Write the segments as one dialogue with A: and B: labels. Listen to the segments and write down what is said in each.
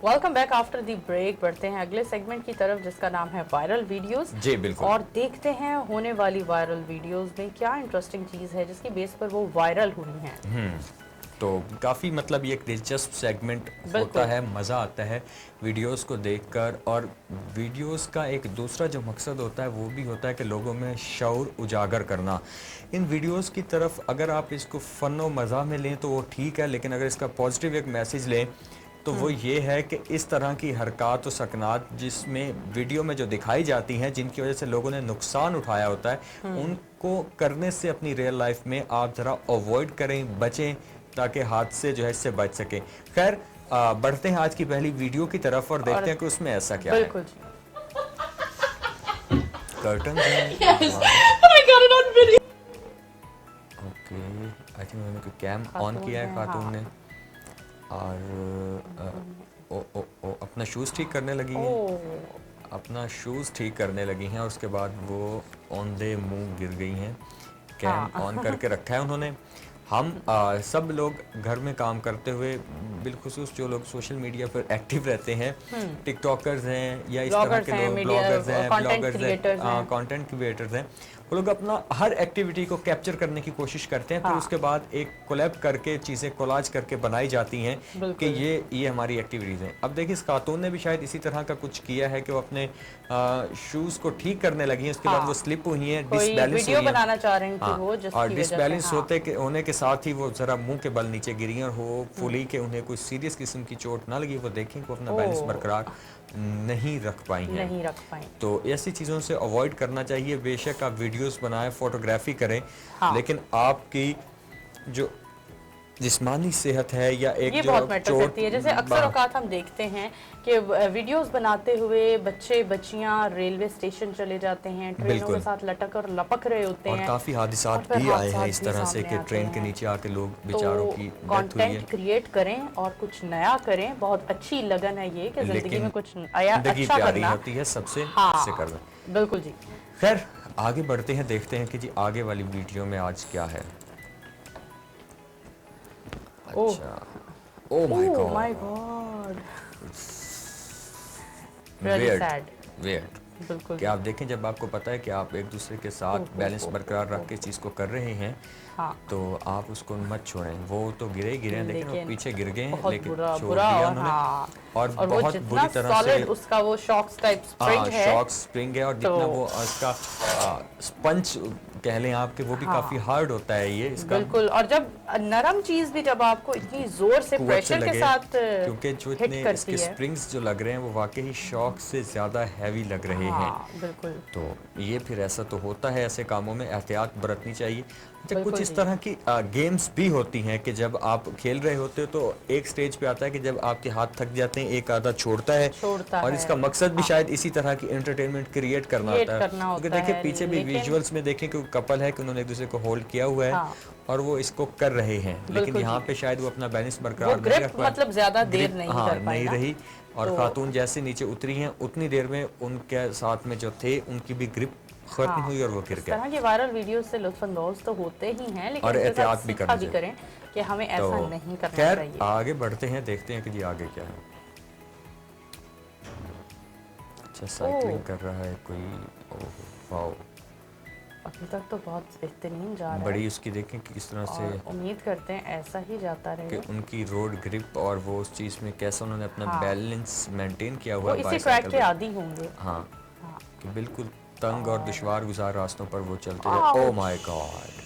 A: Welcome back after the break. बढ़ते हैं अगले सेगमेंट की तरफ जिसका नाम है वायरल वीडियोस।
B: जी बिल्कुल।
A: और देखते हैं होने वाली वायरल वीडियोस में क्या इंटरेस्टिंग चीज़ है जिसकी बेस पर वो वायरल हुई हैं।
B: तो काफ़ी मतलब ये एक दिलचस्प सेगमेंट होता
A: बिल्कुल।
B: है, मज़ा आता है वीडियोस को देखकर। और वीडियोस का एक दूसरा जो मकसद होता है वो भी होता है कि लोगों में शऊर उजागर करना। इन वीडियोस की तरफ अगर आप इसको फ़न व मज़ा में लें तो वो ठीक है, लेकिन अगर इसका पॉजिटिव एक मैसेज लें तो वो ये है कि इस तरह की हरकत व सकनात जिसमें वीडियो में जो दिखाई जाती हैं, जिनकी वजह से लोगों ने नुकसान उठाया होता है, उनको करने से अपनी रियल लाइफ में आप ज़रा अवॉइड करें, बचें, ताकि हादसे जो है इससे बच सकें। खैर, बढ़ते हैं आज की पहली वीडियो की तरफ और देखते हैं कि उसमें ऐसा क्या है।
A: बिल्कुल जी।
B: कर्टन हैं।
A: Yes, I got it on video.
B: Okay, I think उन्होंने कैम ऑन
A: खातून
B: किया है
A: है,
B: खातून
A: हाँ।
B: ने। और अपना शूज़ ठीक करने लगी हैं।
A: ओह,
B: अपना शूज़ ठीक करने लगी हैं और उसके बाद वो औंधे मुंह गिर गई हैं। कैम
A: हाँ।
B: ऑन करके रखा है उन्होंने। हम सब लोग घर में काम करते हुए, बिलखुसूस जो लोग सोशल मीडिया पर एक्टिव रहते हैं, टिकटॉकर्स हैं या इस तरह
A: ब्लॉगर्स
B: के
A: हैं,
B: लोग,
A: मीडिया
B: ब्लॉगर्स हैं,
A: कंटेंट
B: ब्लॉगर्स
A: क्रिएटर्स
B: हैं,
A: हैं।
B: कंटेंट क्रिएटर्स हैं, वो लोग अपना हर एक्टिविटी को कैप्चर करने की कोशिश करते हैं। फिर
A: हाँ,
B: उसके बाद एक कोलैब करके चीज़ें कोलाज करके बनाई जाती हैं कि
A: बिल्कुल।
B: ये हमारी एक्टिविटीज़ हैं। अब देखिए, इस खातून ने भी शायद इसी तरह का कुछ किया है कि वो अपने शूज़ को ठीक करने लगी हैं, उसके बाद
A: हाँ,
B: वो स्लिप हुई हैं,
A: कोई
B: डिसबैलेंस
A: वीडियो
B: हुई हैं।
A: बनाना चाह रही थी
B: हाँ,
A: वो
B: और
A: जिसकी वजह से,
B: डिसबैलेंस
A: हाँ।
B: होने के साथ ही वो ज़रा मुंह के बल नीचे गिरी हैं और वो फूली के उन्हें कोई सीरियस किस्म की चोट ना लगी। वो देखें कि वो अपना बैलेंस
A: ओह,
B: बरकरार नहीं रख पाई हैं।
A: नहीं रख पाई।
B: तो ऐसी चीज़ों से अवॉइड करना चाहिए। बेशक आप वीडियोस बनाएं, फोटोग्राफी करें,
A: हाँ,
B: लेकिन आपकी जो जिस्मानी सेहत है या एक
A: ये
B: जो
A: बहुत मैटर
B: चोट
A: करती है। जैसे अक्सर औकात हम देखते हैं कि वीडियोस बनाते हुए बच्चे बच्चियां रेलवे स्टेशन चले जाते हैं, ट्रेनों के
B: बिल्कुल।
A: साथ लटक और लपक रहे होते
B: और
A: हैं
B: काफ़ी
A: और
B: हादिसात
A: फिर
B: भी आए हैं
A: हादसात
B: इस
A: भी
B: तरह से
A: सामने
B: कि
A: आते
B: ट्रेन के
A: हैं।
B: नीचे आके लोग
A: तो
B: बेचारों की डेथ हुई है।
A: कंटेंट क्रिएट करें और कुछ नया करें। बहुत अच्छी लगन है ये कि जिंदगी
B: लेकिन
A: में कुछ नया
B: जिंदगी
A: अच्छा
B: प्यारी
A: करना।
B: होती है सबसे से
A: हाँ,
B: करना।
A: बिल्कुल जी।
B: खैर, आगे बढ़ते हैं, देखते हैं कि जी आगे वाली वीडियो में आज क्या है।
A: ओह,
B: अच्छा, oh my
A: oh my
B: God,
A: God, really
B: weird,
A: sad.
B: Weird.
A: बिल्कुल
B: कि
A: जी।
B: आप देखें, जब आपको पता है कि आप एक दूसरे के साथ बैलेंस बरकरार रख के चीज़ को कर रहे हैं,
A: हाँ,
B: तो आप उसको मत छोड़ें। वो तो गिरे ही गिरे हैं, लेकिन वो
A: लेकिन
B: पीछे गिर गए हैं,
A: बहुत
B: लेकिन
A: बुरा
B: छोड़
A: बुरा
B: दिया
A: और
B: उन्होंने।
A: हाँ,
B: और
A: और वो
B: बहुत
A: जितना
B: बुरी तरह से
A: सॉलिड उसका वो शॉक्स टाइप स्प्रिंग है।
B: शॉक स्प्रिंग है, और जितना
A: तो
B: वो इसका स्पंज कह लें आपके, वो भी काफ़ी
A: हाँ,
B: हार्ड होता है ये इसका।
A: बिल्कुल। और जब नरम चीज भी जब आपको इतनी जोर से
B: कुव्वत से
A: प्रेशर के
B: लगे,
A: साथ
B: क्योंकि जो
A: हिट
B: इतने
A: करती
B: इसके
A: है।
B: स्प्रिंग्स जो लग रहे हैं वो वाकई शॉक से ज़्यादा हैवी लग रहे हैं।
A: हाँ, बिल्कुल
B: तो ये फिर ऐसा तो होता है, ऐसे कामों में एहतियात बरतनी चाहिए। अच्छा, कुछ
A: बिल्कुल
B: इस
A: जी।
B: तरह की गेम्स भी होती हैं कि जब आप खेल रहे होते हो तो एक स्टेज पे आता है कि जब आपके हाथ थक जाते हैं, एक आधा छोड़ता है।
A: छोड़ता
B: और
A: है।
B: इसका मकसद भी
A: हाँ,
B: शायद इसी तरह की एंटरटेनमेंट क्रिएट करना
A: क्रिएट
B: होता है।
A: करना
B: क्योंकि
A: होता
B: देखिए,
A: है,
B: पीछे भी
A: लेकिन
B: विजुअल्स में देखें कि कपल है कि उन्होंने एक दूसरे को होल्ड किया हुआ है
A: हाँ,
B: और वो इसको कर रहे हैं, लेकिन
A: बिल्कुल
B: यहाँ
A: जी।
B: पे शायद वो अपना बैलेंस
A: वो
B: बरकरार नहीं
A: ग्रिप
B: रख पाए।
A: मतलब ज्यादा देर
B: ग्रिप,
A: नहीं
B: हाँ,
A: कर पाए
B: नहीं
A: ना।
B: रही। और
A: तो
B: खातून जैसे नीचे उतरी हैं, उतनी देर में उनके साथ में जो थे उनकी भी ग्रिप खत्म
A: हाँ,
B: हुई और वो गिर
A: इस
B: गए।
A: तरह के वायरल वीडियो से लुत्फानंदोज तो होते ही हैं, लेकिन
B: और
A: इनके साथ
B: एहतियात भी
A: सीखा
B: करनी
A: भी
B: चाहिए।
A: करें कि हमें
B: तो
A: ऐसा नहीं करना
B: खैर,
A: चाहिए।
B: आगे बढ़ते हैं, देखते हैं कि जी आगे क्या है। अच्छा,
A: ओह,
B: साइकिलिंग कर रहा है कोई। ओह वाओ,
A: अभी तक तो बहुत बेहतरीन जा रहा है
B: बड़ी उसकी देखें कि किस तरह से,
A: और उम्मीद करते हैं ऐसा ही जाता
B: कि
A: रहे।
B: उनकी रोड ग्रिप और वो उस चीज़ में कैसे उन्होंने अपना
A: हाँ,
B: बैलेंस मेंटेन किया हुआ
A: वो
B: है
A: इसी ट्रैक
B: बाईसाइकिल
A: के
B: पे।
A: आदी होंगे।
B: हाँ,
A: हाँ,
B: कि बिल्कुल तंग और
A: और
B: दुश्वार गुजार रास्तों पर वो चलते जाए। Oh
A: ouch,
B: my god,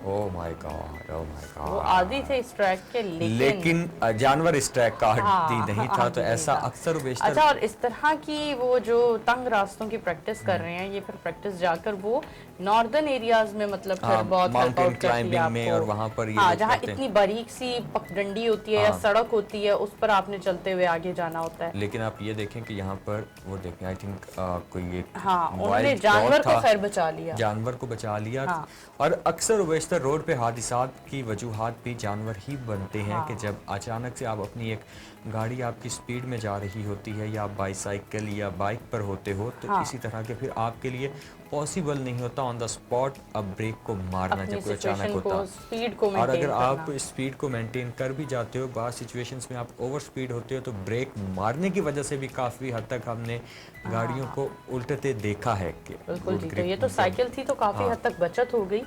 B: oh my god, oh my
A: वो आदी थे
B: गॉड।
A: इस ट्रैक के, लेकिन
B: लेकिन जानवर इस ट्रैक का आदी
A: हाँ,
B: नहीं था, तो
A: आदी नहीं
B: ऐसा
A: था।
B: अक्सर व बेशतर।
A: अच्छा, और इस तरह की वो जो तंग रास्तों की प्रैक्टिस कर रहे हैं, ये फिर प्रैक्टिस जाकर वो नॉर्दर्न एरियाज में मतलब फिर
B: हाँ,
A: बहुत हेल्प
B: माउंटेन
A: आउट करती है
B: क्लाइंबिंग में, और
A: आपको।
B: वहाँ पर ये
A: हाँ,
B: लोग
A: जहाँ
B: करते हैं।
A: इतनी बारीक सी पगडंडी होती है या
B: हाँ,
A: सड़क होती है, उस पर आपने चलते हुए आगे जाना होता है।
B: लेकिन आप ये देखें कि यहाँ पर वो देखें, आई थिंक कोई एक
A: हाँ, उन्होंने
B: वाइल्ड
A: जानवर
B: डॉग
A: को
B: था,
A: खैर बचा लिया।
B: जानवर को बचा लिया।
A: हाँ,
B: और अक्सर व बेशतर रोड पे हादिसात की वजूहात भी जानवर ही बनते हैं, कि
A: हाँ,
B: जब अचानक से आप अपनी एक गाड़ी आपकी स्पीड में जा रही होती है, या आप बाईसाइकिल या बाइक पर होते हो, तो
A: हाँ,
B: इसी तरह के फिर आपके लिए पॉसिबल नहीं होता ऑन द स्पॉट अब ब्रेक को मारना
A: अपनी
B: जब कोई अचानक
A: सिचुएशन को,
B: होता।
A: स्पीड को
B: और
A: मेंटेन
B: अगर आप
A: करना।
B: स्पीड को मेंटेन कर भी जाते हो, बाद सिचुएशंस में आप ओवर स्पीड होते हो, तो ब्रेक मारने की वजह से भी काफ़ी हद तक हमने गाड़ियों को उल्टते देखा है कि
A: बिल्कुल
B: रोड
A: जी। तो
B: ग्रिप
A: ये तो साइकिल थी तो काफी हद तक बचत हो गई।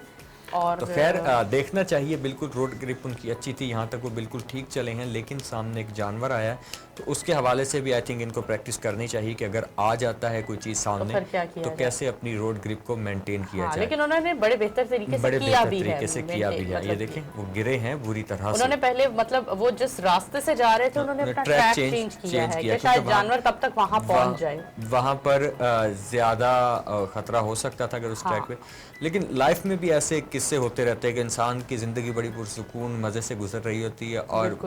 A: और
B: तो खैर देखना चाहिए, बिल्कुल रोड ग्रिप उनकी अच्छी थी, यहाँ तक वो बिल्कुल ठीक चले हैं, लेकिन सामने एक जानवर आया है, तो उसके हवाले से भी आई थिंक इनको प्रैक्टिस करनी चाहिए कि अगर आ जाता है कोई चीज़ सामने
A: फिर क्या किया
B: तो
A: जाए।
B: कैसे अपनी रोड ग्रिप को मेंटेन किया जाए।
A: लेकिन उन्होंने बड़े बेहतर तरीके से
B: बड़े
A: किया
B: बेहतर
A: भी है,
B: तरीके से किया भी है। ये
A: मतलब
B: देखें वो गिरे हैं बुरी तरह से।
A: उन्होंने पहले मतलब वो जिस रास्ते से जा रहे थे उन्होंने अपना
B: ट्रैक
A: ट्रैक
B: चेंज
A: चेंज किया है कि
B: क्योंकि
A: शायद
B: वहाँ-
A: जानवर तब तक वहां पहुंच जाए।
B: वहाँ पर ज़्यादा खतरा हो सकता था अगर उस ट्रैक पे। लेकिन लाइफ में भी ऐसे किस्से होते रहते हैं कि इंसान की ज़िंदगी बड़ी पुरसुकून मज़े से गुजर रही होती है और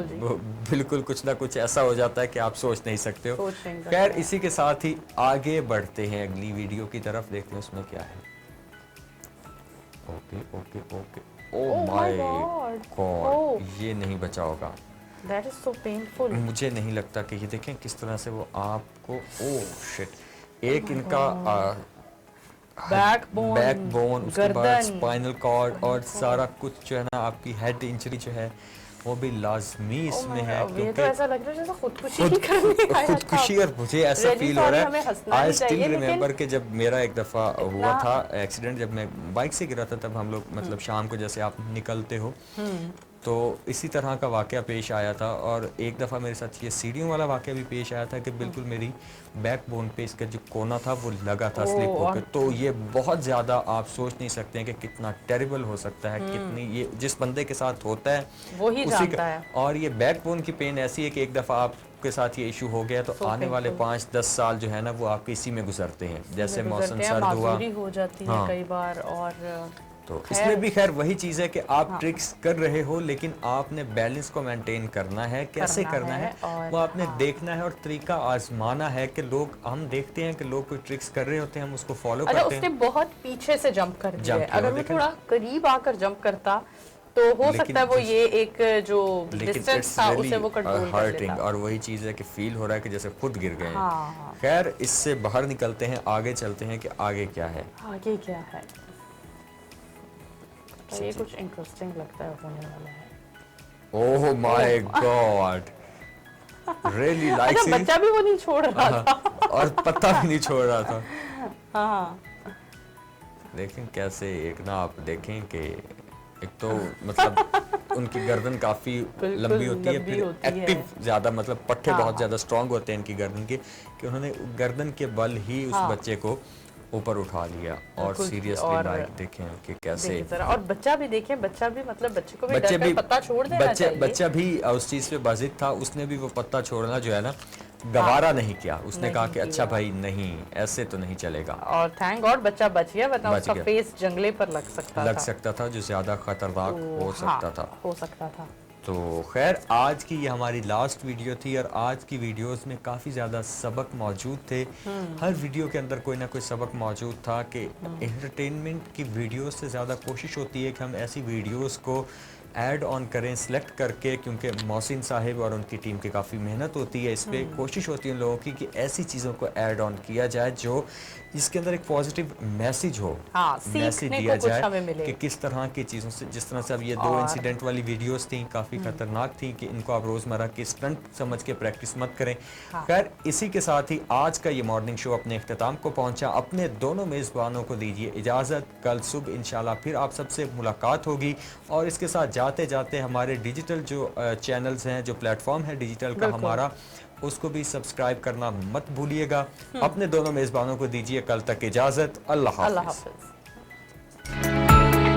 B: बिल्कुल कुछ ना कुछ ऐसा हो जाता है कि आप सोच नहीं सकते हो। खैर इसी के साथ ही आगे बढ़ते हैं अगली वीडियो की तरफ, देखते हैं उसमें क्या है। Okay okay okay, oh my God, ये नहीं बचा होगा।
A: That is so painful.
B: मुझे नहीं लगता कि ये देखें किस तरह से वो आपको, ओह शिट, एक इनका बैकबोन, उसके बाद स्पाइनल कॉर्ड और सारा कुछ जो है ना, आपकी हेड इंजरी जो है वो भी लाजमी इसमें है,
A: क्योंकि तो ऐसा लग रहा है जैसे खुदकुशी ही करने आया था।
B: खुदकुशी। और मुझे ऐसा फील हो रहा है, आई स्टिल रिमेम्बर कि जब मेरा एक दफ़ा हुआ था एक्सीडेंट, जब मैं बाइक से गिरा था, तब हम लोग मतलब शाम को जैसे आप निकलते हो तो इसी तरह का वाक़या पेश आया था। और एक दफ़ा मेरे साथ ये सीढ़ियों वाला वाक़या भी पेश आया था कि बिल्कुल मेरी बैकबोन पे इसका जो कोना था वो लगा था स्लिप होकर। तो ये बहुत ज़्यादा आप सोच नहीं सकते हैं कि कितना टेरिबल हो सकता है, कितनी, ये जिस बंदे के साथ होता है
A: वो ही जानता है।
B: और ये बैकबोन की पेन ऐसी है कि एक दफ़ा आपके साथ ये इशू हो गया तो आने वाले 5-10 साल जो है ना वो आपके इसी में गुजरते हैं। जैसे मौसम सर्द हुआ
A: हो जाती है कई बार। और
B: तो इसमें भी खैर वही चीज़ है कि आप ट्रिक्स कर रहे हो, लेकिन आपने बैलेंस को मेंटेन करना है। कैसे करना है वो आपने देखना है और तरीका आजमाना है कि लोग, हम देखते हैं कि लोग कोई ट्रिक्स कर रहे होते हैं, हम उसको फॉलो करते हैं।
A: उसने बहुत पीछे से जंप कर दिया है, अगर वो थोड़ा करीब आकर जंप करता तो हो सकता है वो ये एक जो डिस्टेंस था उसे वो कंट्रोल कर लेता।
B: और वही चीज़ है कि फील हो रहा है कि जैसे खुद गिर गए हैं। खैर इससे बाहर निकलते हैं, आगे चलते हैं कि आगे क्या है।
A: आगे क्या है, तो ये कुछ इंटरेस्टिंग लगता है होने वाला है।
B: Oh my God, really like.
A: अच्छा बच्चा भी वो नहीं छोड़ रहा था
B: और पत्ता भी नहीं छोड़ रहा था।
A: हाँ
B: देखें कैसे, एक ना आप देखें कि एक तो मतलब उनकी गर्दन काफी लंबी होती है, फिर एक्टिव ज्यादा, मतलब पट्टे बहुत ज्यादा स्ट्रांग होते हैं इनकी गर्दन के, कि उन्होंने गर्दन के बल ही उस बच्चे को ऊपर उठा लिया। और सीरियसली लाइक देखें कि कैसे,
A: और बच्चा भी देखें, बच्चा भी मतलब बच्चे को भी डर कर पत्ता छोड़ देना चाहिए।
B: बच्चा भी उस चीज पे बाजिद था, उसने भी वो पत्ता छोड़ना जो है ना गवारा नहीं किया। उसने कहा कि अच्छा भाई नहीं, ऐसे तो नहीं चलेगा।
A: और थैंक गॉड बच्चा बच गया, वरना उसका फेस जंगले पर लग सकता
B: था जो ज्यादा खतरनाक हो
A: सकता था।
B: तो खैर आज की ये हमारी लास्ट वीडियो थी और आज की वीडियोस में काफ़ी ज़्यादा सबक मौजूद थे। हर वीडियो के अंदर कोई ना कोई सबक मौजूद था कि एंटरटेनमेंट की वीडियोस से ज़्यादा कोशिश होती है कि हम ऐसी वीडियोस को ऐड ऑन करें सिलेक्ट करके, क्योंकि मोहसिन साहिब और उनकी टीम की काफ़ी मेहनत होती है इस पर। कोशिश होती है उन लोगों की कि ऐसी चीज़ों को ऐड ऑन किया जाए जो इसके अंदर एक पॉजिटिव मैसेज हो, मैसेज दिया जाए कि किस तरह की चीज़ों से, जिस तरह से अब ये 2 इंसिडेंट वाली वीडियोस थी काफ़ी खतरनाक थी कि इनको आप रोज़मर्रा के स्टंट समझ के प्रैक्टिस मत करें। खैर इसी के साथ ही आज का ये मॉर्निंग शो अपने इख्तिताम को पहुंचा। अपने दोनों मेज़बानों को दीजिए इजाज़त, कल सुबह इंशाल्लाह फिर आप सबसे मुलाकात होगी। और इसके साथ जाते जाते हमारे डिजिटल जो चैनल्स हैं, जो प्लेटफॉर्म है डिजिटल का हमारा, उसको भी सब्सक्राइब करना मत भूलिएगा। अपने दोनों मेज़बानों को दीजिए कल तक इजाज़त। अल्लाह हाफ़िज़।